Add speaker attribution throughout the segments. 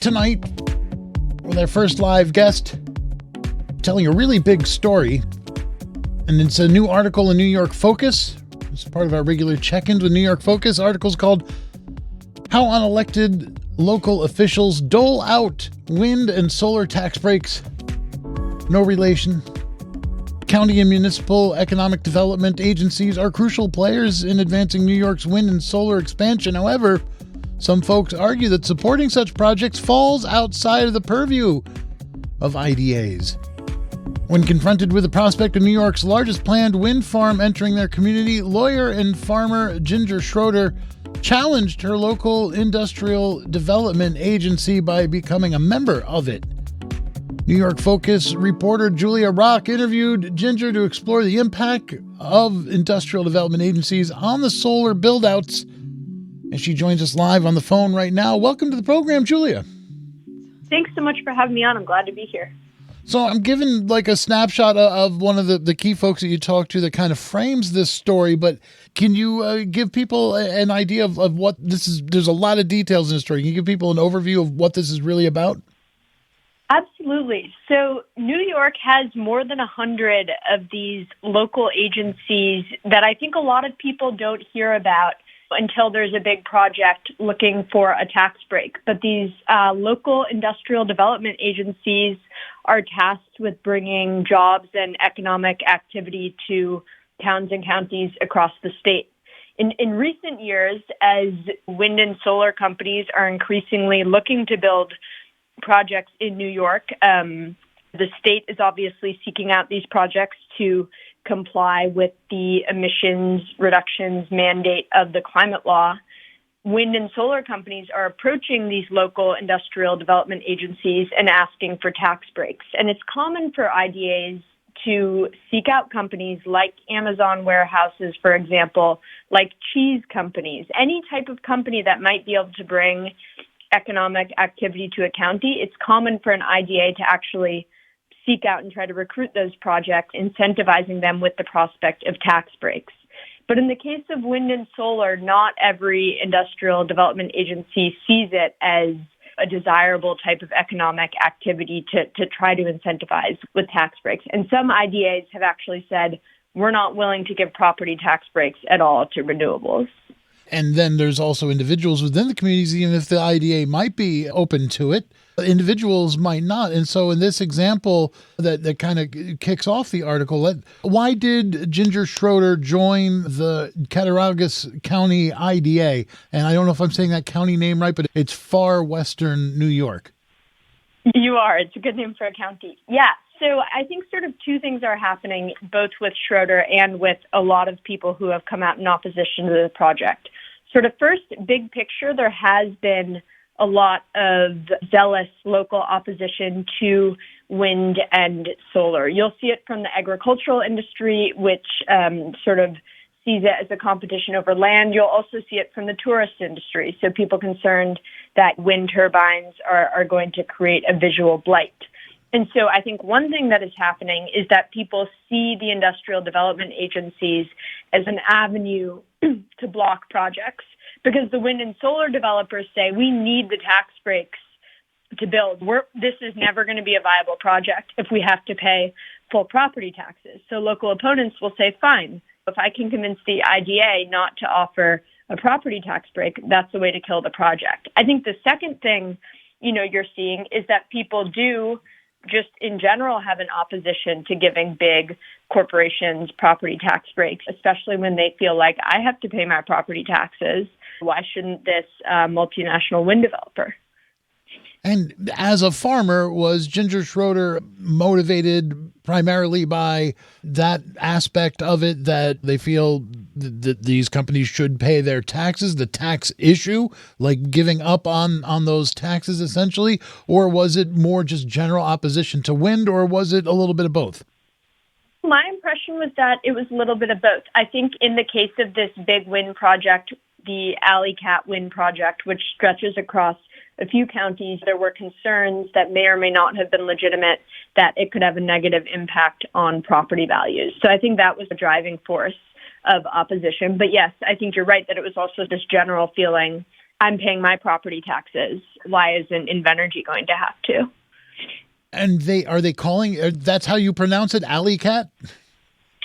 Speaker 1: Tonight, with our first live guest, telling a really big story. And it's a new article in New York Focus. It's part of our regular check-ins with New York Focus. Article's called How Unelected Local Officials Dole Out Wind and Solar Tax Breaks. No relation. County and municipal economic development agencies are crucial players in advancing New York's wind and solar expansion. However, some folks argue that supporting such projects falls outside of the purview of IDAs. When confronted with the prospect of New York's largest planned wind farm entering their community, lawyer and farmer Ginger Schroeder challenged her local industrial development agency by becoming a member of it. New York Focus reporter Julia Rock interviewed Ginger to explore the impact of industrial development agencies on the solar build-outs. And she joins us live on the phone right now. Welcome to the program, Julia.
Speaker 2: Thanks so much for having me on. I'm glad to be here.
Speaker 1: So I'm giving like a snapshot of one of the key folks that you talked to that kind of frames this story, but can you give people an idea of what this is? There's a lot of details in the story. Can you give people an overview of what this is really about?
Speaker 2: Absolutely. So New York has more than 100 of these local agencies that I think a lot of people don't hear about until there's a big project looking for a tax break. But these local industrial development agencies are tasked with bringing jobs and economic activity to towns and counties across the state. In recent years, as wind and solar companies are increasingly looking to build projects in New York, the state is obviously seeking out these projects to comply with the emissions reductions mandate of the climate law. Wind and solar companies are approaching these local industrial development agencies and asking for tax breaks. And it's common for IDAs to seek out companies like Amazon warehouses, for example, like cheese companies, any type of company that might be able to bring economic activity to a county. It's common for an IDA to actually seek out and try to recruit those projects, incentivizing them with the prospect of tax breaks. But in the case of wind and solar, not every industrial development agency sees it as a desirable type of economic activity to try to incentivize with tax breaks. And some IDAs have actually said, we're not willing to give property tax breaks at all to renewables.
Speaker 1: And then there's also individuals within the communities, even if the IDA might be open to it, individuals might not. And so in this example that kind of kicks off the article, why did Ginger Schroeder join the Cattaraugus County IDA? And I don't know if I'm saying that county name right, but it's far western New York.
Speaker 2: You are. It's a good name for a county. Yeah. So I think sort of two things are happening, both with Schroeder and with a lot of people who have come out in opposition to the project. Sort of first, big picture, there has been a lot of zealous local opposition to wind and solar. You'll see it from the agricultural industry, which sort of sees it as a competition over land. You'll also see it from the tourist industry. So people concerned that wind turbines are going to create a visual blight. And so I think one thing that is happening is that people see the industrial development agencies as an avenue to block projects, because the wind and solar developers say we need the tax breaks to build. This is never going to be a viable project if we have to pay full property taxes. So local opponents will say, fine, if I can convince the IDA not to offer a property tax break, that's the way to kill the project. I think the second thing, you're seeing is that people do just in general have an opposition to giving big corporations property tax breaks, especially when they feel like I have to pay my property taxes. Why shouldn't this multinational wind developer?
Speaker 1: And as a farmer, was Ginger Schroeder motivated primarily by that aspect of it, that they feel that these companies should pay their taxes, the tax issue, like giving up on those taxes essentially? Or was it more just general opposition to wind, or was it a little bit of both?
Speaker 2: My impression was that it was a little bit of both. I think in the case of this big wind project, the Alley Cat wind project, which stretches across a few counties, there were concerns that may or may not have been legitimate that it could have a negative impact on property values. So I think that was the driving force of opposition. But yes, I think you're right that it was also this general feeling I'm paying my property taxes. Why isn't Invenergy going to have to?
Speaker 1: And are they calling, that's how you pronounce it, Alley Cat?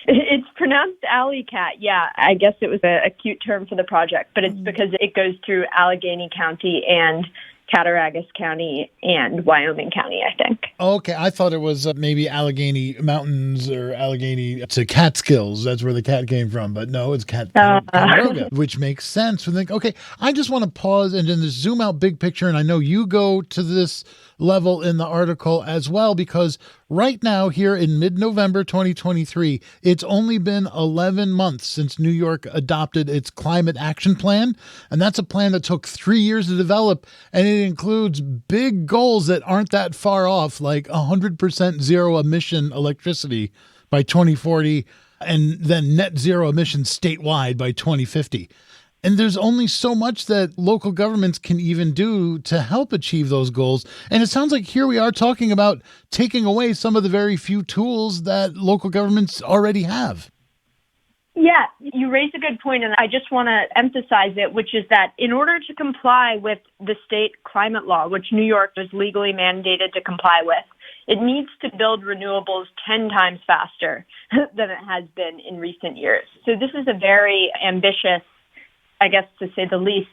Speaker 2: It's pronounced Alley Cat. Yeah, I guess it was a cute term for the project, but it's because it goes through Allegheny County and Cattaraugus County and Wyoming County, I think.
Speaker 1: Okay, I thought it was maybe Allegheny Mountains or Allegheny to Catskills. That's where the cat came from. But no, it's Cattaraugus, which makes sense. We think, okay, I just want to pause and then just zoom out big picture. And I know you go to this level in the article as well, because right now here in mid-November 2023, it's only been 11 months since New York adopted its climate action plan. And that's a plan that took 3 years to develop. And it includes big goals that aren't that far off, like 100% zero emission electricity by 2040 and then net zero emissions statewide by 2050. And there's only so much that local governments can even do to help achieve those goals. And it sounds like here we are talking about taking away some of the very few tools that local governments already have.
Speaker 2: Yeah, you raise a good point, and I just want to emphasize it, which is that in order to comply with the state climate law, which New York is legally mandated to comply with, it needs to build renewables 10 times faster than it has been in recent years. So this is a very ambitious, I guess to say the least,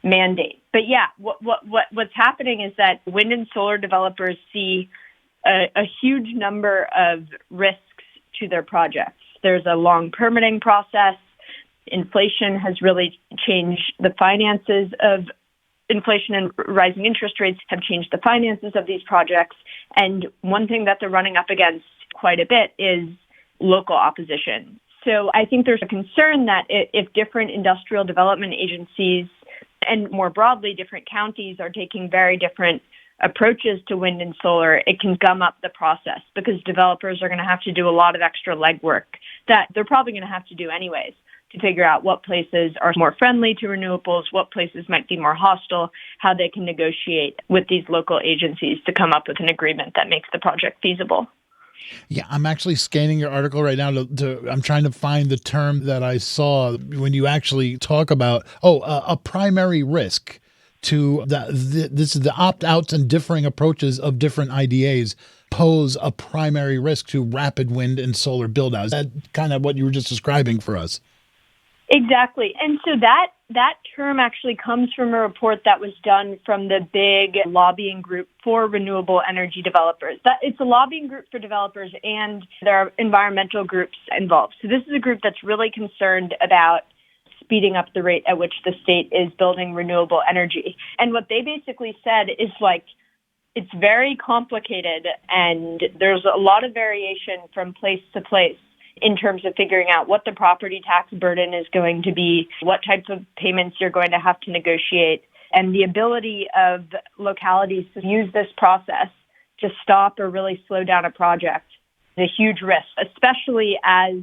Speaker 2: mandate. But yeah, what's happening is that wind and solar developers see a huge number of risks to their projects. There's a long permitting process. Inflation has really changed the finances of inflation, and rising interest rates have changed the finances of these projects. And one thing that they're running up against quite a bit is local opposition. So I think there's a concern that if different industrial development agencies and more broadly different counties are taking very different approaches to wind and solar, it can gum up the process because developers are going to have to do a lot of extra legwork that they're probably going to have to do anyways to figure out what places are more friendly to renewables, what places might be more hostile, how they can negotiate with these local agencies to come up with an agreement that makes the project feasible.
Speaker 1: Yeah, I'm actually scanning your article right now. I'm trying to find the term that I saw when you actually talk about, a primary risk to this is the opt-outs and differing approaches of different IDAs pose a primary risk to rapid wind and solar build-outs. Is that kind of what you were just describing for us?
Speaker 2: Exactly. And so that term actually comes from a report that was done from the big lobbying group for renewable energy developers. It's a lobbying group for developers, and there are environmental groups involved. So this is a group that's really concerned about speeding up the rate at which the state is building renewable energy. And what they basically said is it's very complicated, and there's a lot of variation from place to place in terms of figuring out what the property tax burden is going to be, what types of payments you're going to have to negotiate, and the ability of localities to use this process to stop or really slow down a project is a huge risk, especially as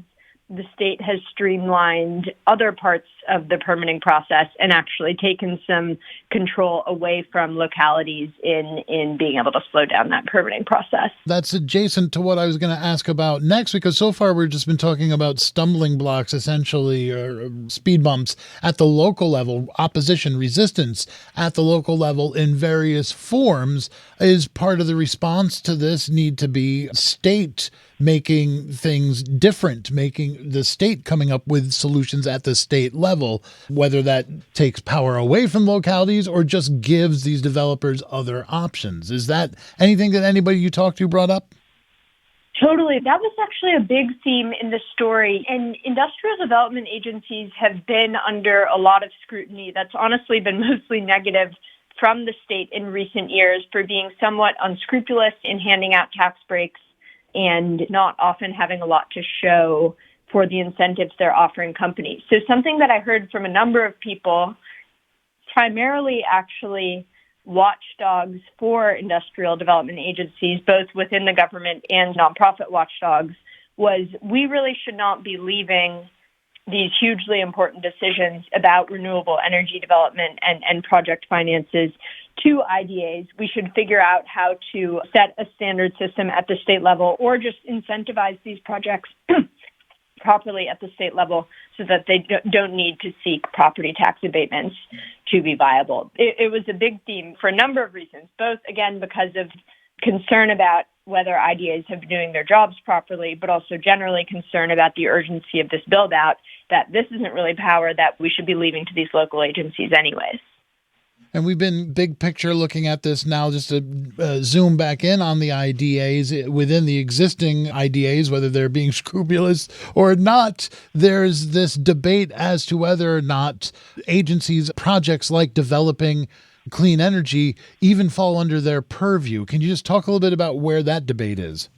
Speaker 2: the state has streamlined other parts of the permitting process and actually taken some control away from localities in being able to slow down that permitting process.
Speaker 1: That's adjacent to what I was going to ask about next, because so far we've just been talking about stumbling blocks, essentially, or speed bumps at the local level, opposition, resistance at the local level in various forms. Is part of the response to this need to be state making things different, making the state coming up with solutions at the state level, whether that takes power away from localities or just gives these developers other options? Is that anything that anybody you talked to brought up?
Speaker 2: Totally. That was actually a big theme in the story. And industrial development agencies have been under a lot of scrutiny that's honestly been mostly negative from the state in recent years for being somewhat unscrupulous in handing out tax breaks and not often having a lot to show for the incentives they're offering companies. So something that I heard from a number of people, primarily actually watchdogs for industrial development agencies, both within the government and nonprofit watchdogs, was we really should not be leaving these hugely important decisions about renewable energy development and project finances to IDAs. We should figure out how to set a standard system at the state level or just incentivize these projects properly at the state level so that they don't need to seek property tax abatements to be viable. It was a big theme for a number of reasons, both, again, because of concern about whether IDAs have been doing their jobs properly, but also generally concern about the urgency of this build-out, that this isn't really power that we should be leaving to these local agencies anyways.
Speaker 1: And we've been big picture looking at this now, just to zoom back in on the IDAs within the existing IDAs, whether they're being scrupulous or not. There's this debate as to whether or not agencies, projects like developing clean energy even fall under their purview. Can you just talk a little bit about where that debate is?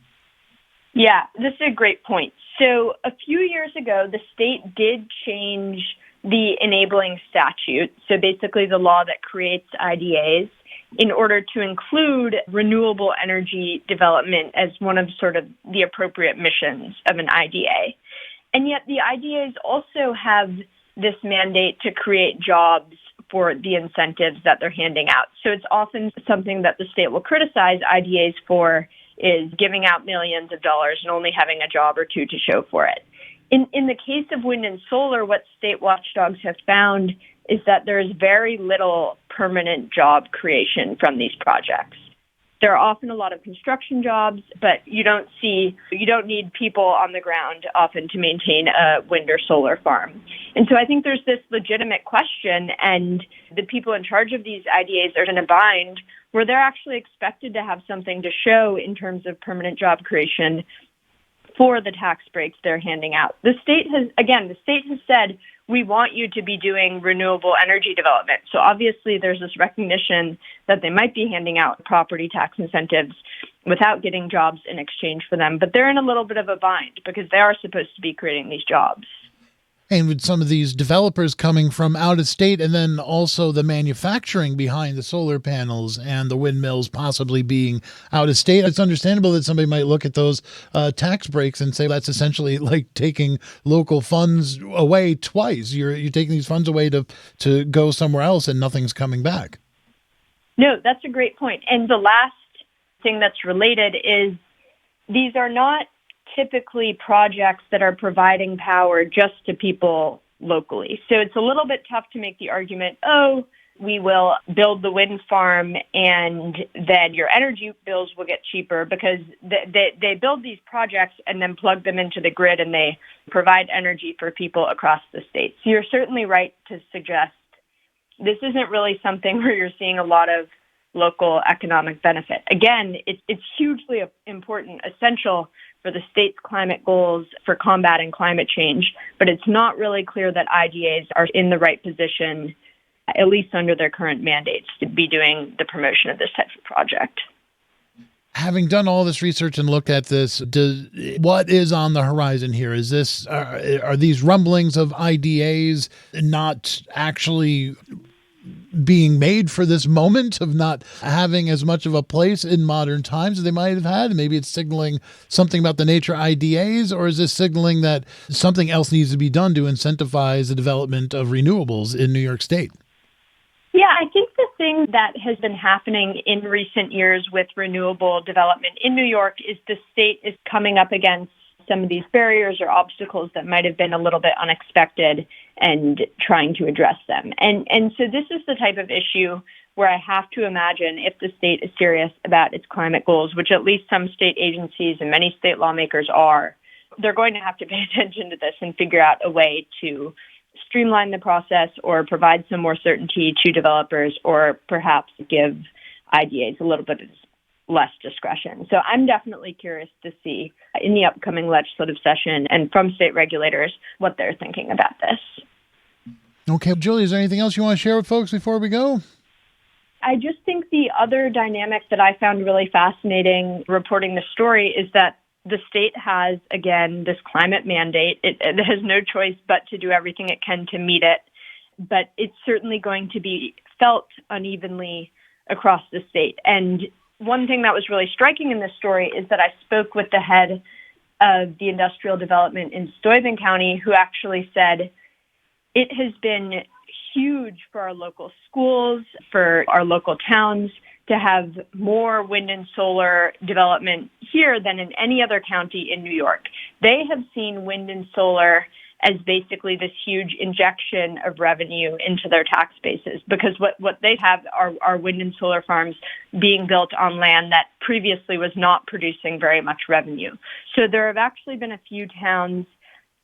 Speaker 2: Yeah, this is a great point. So a few years ago, the state did change the enabling statute, so basically the law that creates IDAs, in order to include renewable energy development as one of sort of the appropriate missions of an IDA. And yet the IDAs also have this mandate to create jobs for the incentives that they're handing out. So it's often something that the state will criticize IDAs for, is giving out millions of dollars and only having a job or two to show for it. In the case of wind and solar, what state watchdogs have found is that there is very little permanent job creation from these projects. There are often a lot of construction jobs, but you don't need people on the ground often to maintain a wind or solar farm. And so I think there's this legitimate question, and the people in charge of these IDAs are in a bind where they're actually expected to have something to show in terms of permanent job creation for the tax breaks they're handing out. The state has said, we want you to be doing renewable energy development. So obviously there's this recognition that they might be handing out property tax incentives without getting jobs in exchange for them. But they're in a little bit of a bind because they are supposed to be creating these jobs.
Speaker 1: And with some of these developers coming from out of state, and then also the manufacturing behind the solar panels and the windmills possibly being out of state, it's understandable that somebody might look at those tax breaks and say that's essentially like taking local funds away twice. You're taking these funds away to go somewhere else, and nothing's coming back.
Speaker 2: No, that's a great point. And the last thing that's related is these are not typically projects that are providing power just to people locally. So it's a little bit tough to make the argument, we will build the wind farm and then your energy bills will get cheaper, because they build these projects and then plug them into the grid and they provide energy for people across the state. So you're certainly right to suggest this isn't really something where you're seeing a lot of local economic benefit. Again, it's hugely important, essential for the state's climate goals for combating climate change, but it's not really clear that IDAs are in the right position, at least under their current mandates, to be doing the promotion of this type of project.
Speaker 1: Having done all this research and looked at this, what is on the horizon here? Is this are these rumblings of IDAs not actually being made for this moment, of not having as much of a place in modern times as they might have had? Maybe it's signaling something about the nature of IDAs, or is this signaling that something else needs to be done to incentivize the development of renewables in New York State?
Speaker 2: Yeah, I think the thing that has been happening in recent years with renewable development in New York is the state is coming up against some of these barriers or obstacles that might have been a little bit unexpected and trying to address them. And so this is the type of issue where I have to imagine, if the state is serious about its climate goals, which at least some state agencies and many state lawmakers are, they're going to have to pay attention to this and figure out a way to streamline the process or provide some more certainty to developers, or perhaps give IDAs a little bit less discretion. So I'm definitely curious to see in the upcoming legislative session and from state regulators what they're thinking about this.
Speaker 1: Okay, Julie, is there anything else you want to share with folks before we go?
Speaker 2: I just think the other dynamic that I found really fascinating reporting this story is that the state has, again, this climate mandate. It has no choice but to do everything it can to meet it, but it's certainly going to be felt unevenly across the state. And one thing that was really striking in this story is that I spoke with the head of the industrial development in Steuben County, who actually said it has been huge for our local schools, for our local towns, to have more wind and solar development here than in any other county in New York. They have seen wind and solar as basically this huge injection of revenue into their tax bases, because what they have are wind and solar farms being built on land that previously was not producing very much revenue. So there have actually been a few towns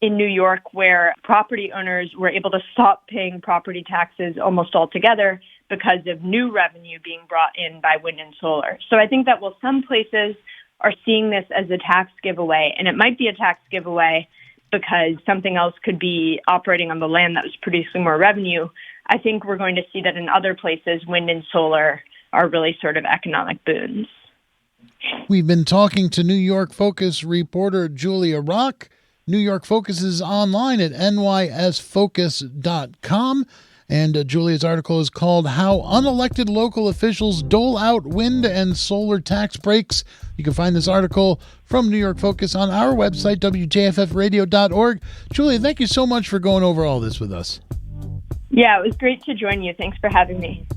Speaker 2: in New York where property owners were able to stop paying property taxes almost altogether because of new revenue being brought in by wind and solar. So I think that while some places are seeing this as a tax giveaway, and it might be a tax giveaway because something else could be operating on the land that was producing more revenue, I think we're going to see that in other places, wind and solar are really sort of economic boons.
Speaker 1: We've been talking to New York Focus reporter Julia Rock. New York Focus is online at nysfocus.com. And Julia's article is called How Unelected Local Officials Dole Out Wind and Solar Tax Breaks. You can find this article from New York Focus on our website, wjffradio.org. Julia, thank you so much for going over all this with us.
Speaker 2: Yeah, it was great to join you. Thanks for having me.